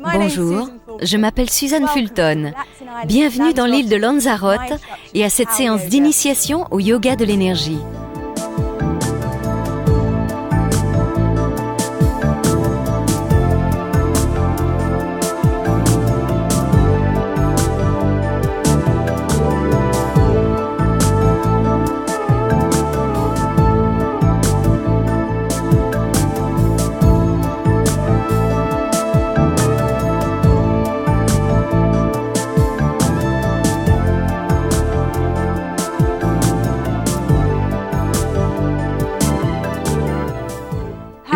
Bonjour, je m'appelle Suzanne Fulton. Bienvenue dans l'île de Lanzarote et à cette séance d'initiation au yoga de l'énergie.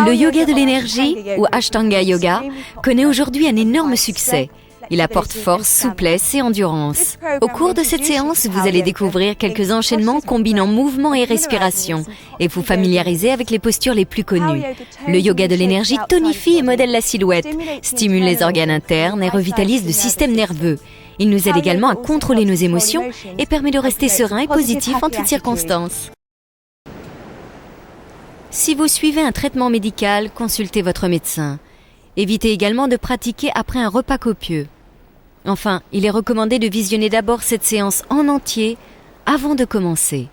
Le yoga de l'énergie, ou Ashtanga Yoga, connaît aujourd'hui un énorme succès. Il apporte force, souplesse et endurance. Au cours de cette séance, vous allez découvrir quelques enchaînements combinant mouvement et respiration et vous familiariser avec les postures les plus connues. Le yoga de l'énergie tonifie et modèle la silhouette, stimule les organes internes et revitalise le système nerveux. Il nous aide également à contrôler nos émotions et permet de rester serein et positif en toutes circonstances. Si vous suivez un traitement médical, consultez votre médecin. Évitez également de pratiquer après un repas copieux. Enfin, il est recommandé de visionner d'abord cette séance en entier avant de commencer.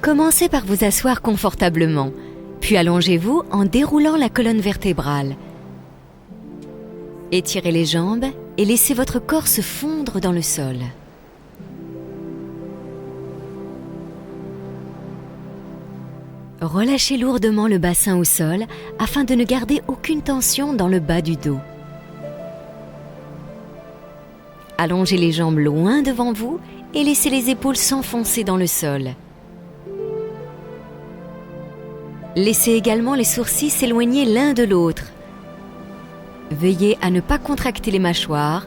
Commencez par vous asseoir confortablement, puis allongez-vous en déroulant la colonne vertébrale. Étirez les jambes et laissez votre corps se fondre dans le sol. Relâchez lourdement le bassin au sol afin de ne garder aucune tension dans le bas du dos. Allongez les jambes loin devant vous et laissez les épaules s'enfoncer dans le sol. Laissez également les sourcils s'éloigner l'un de l'autre. Veillez à ne pas contracter les mâchoires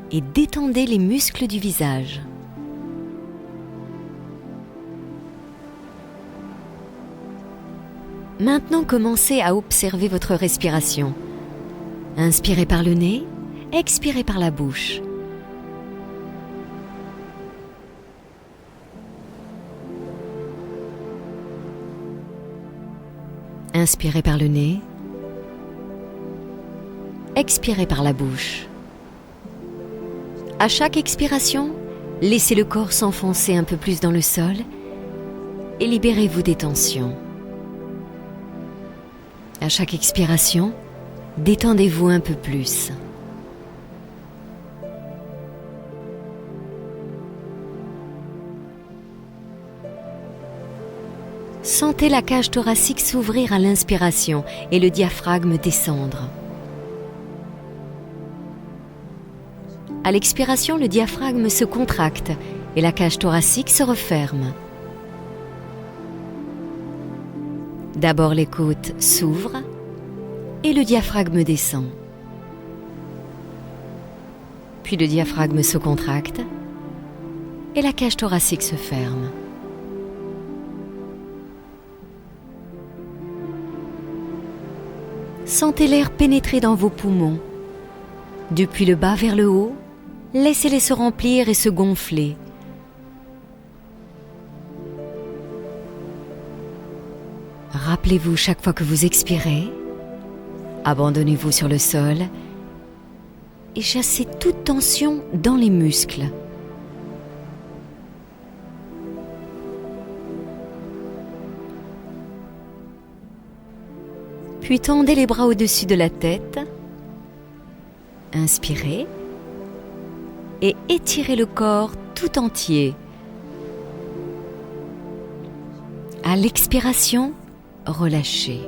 et détendez les muscles du visage. Maintenant, commencez à observer votre respiration. Inspirez par le nez, expirez par la bouche. Inspirez par le nez, expirez par la bouche. À chaque expiration, laissez le corps s'enfoncer un peu plus dans le sol et libérez-vous des tensions. À chaque expiration, détendez-vous un peu plus. Sentez la cage thoracique s'ouvrir à l'inspiration et le diaphragme descendre. À l'expiration, le diaphragme se contracte et la cage thoracique se referme. D'abord, les côtes s'ouvrent et le diaphragme descend. Puis le diaphragme se contracte et la cage thoracique se ferme. Sentez l'air pénétrer dans vos poumons. Depuis le bas vers le haut, laissez-les se remplir et se gonfler. Rappelez-vous chaque fois que vous expirez, abandonnez-vous sur le sol et chassez toute tension dans les muscles. Puis tendez les bras au-dessus de la tête, inspirez et étirez le corps tout entier. À l'expiration, relâchez.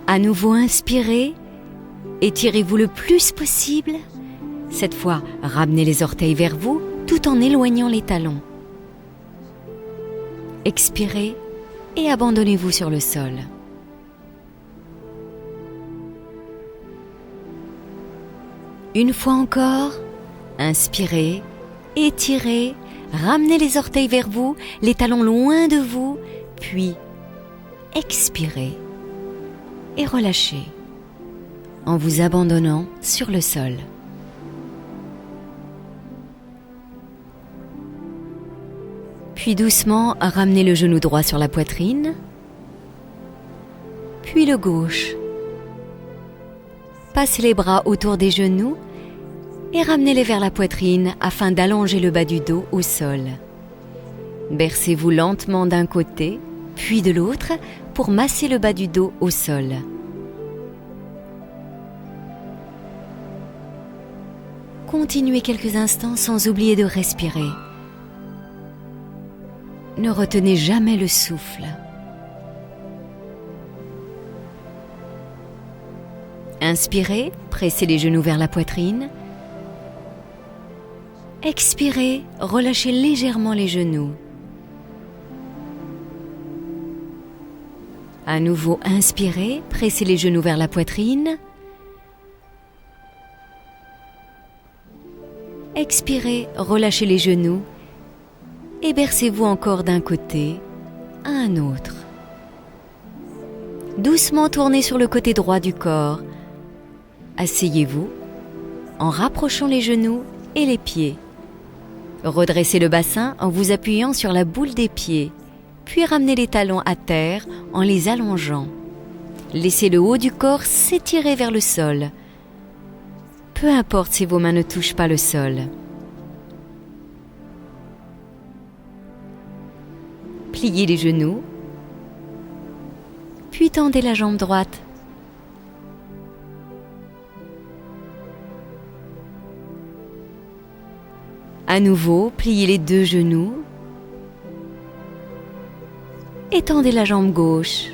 À nouveau inspirez, étirez-vous le plus possible. Cette fois, ramenez les orteils vers vous tout en éloignant les talons. Expirez et abandonnez-vous sur le sol. Une fois encore, inspirez, étirez, Ramenez les orteils vers vous, les talons loin de vous, puis expirez et relâchez en vous abandonnant sur le sol. Puis doucement, ramenez le genou droit sur la poitrine, puis le gauche. Passez les bras autour des genoux et ramenez-les vers la poitrine afin d'allonger le bas du dos au sol. Bercez-vous lentement d'un côté, puis de l'autre pour masser le bas du dos au sol. Continuez quelques instants sans oublier de respirer. Ne retenez jamais le souffle. Inspirez, pressez les genoux vers la poitrine. Expirez, relâchez légèrement les genoux. À nouveau, inspirez, pressez les genoux vers la poitrine. Expirez, relâchez les genoux et bercez-vous encore d'un côté à un autre. Doucement tournez sur le côté droit du corps. Asseyez-vous en rapprochant les genoux et les pieds. Redressez le bassin en vous appuyant sur la boule des pieds, puis ramenez les talons à terre en les allongeant. Laissez le haut du corps s'étirer vers le sol. Peu importe si vos mains ne touchent pas le sol. Pliez les genoux, puis tendez la jambe droite. À nouveau, pliez les deux genoux et tendez la jambe gauche.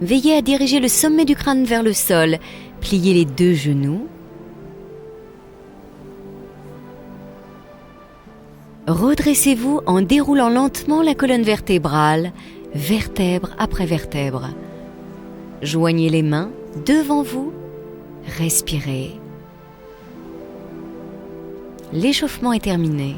Veillez à diriger le sommet du crâne vers le sol. Pliez les deux genoux. Redressez-vous en déroulant lentement la colonne vertébrale, vertèbre après vertèbre. Joignez les mains devant vous. Respirez. L'échauffement est terminé.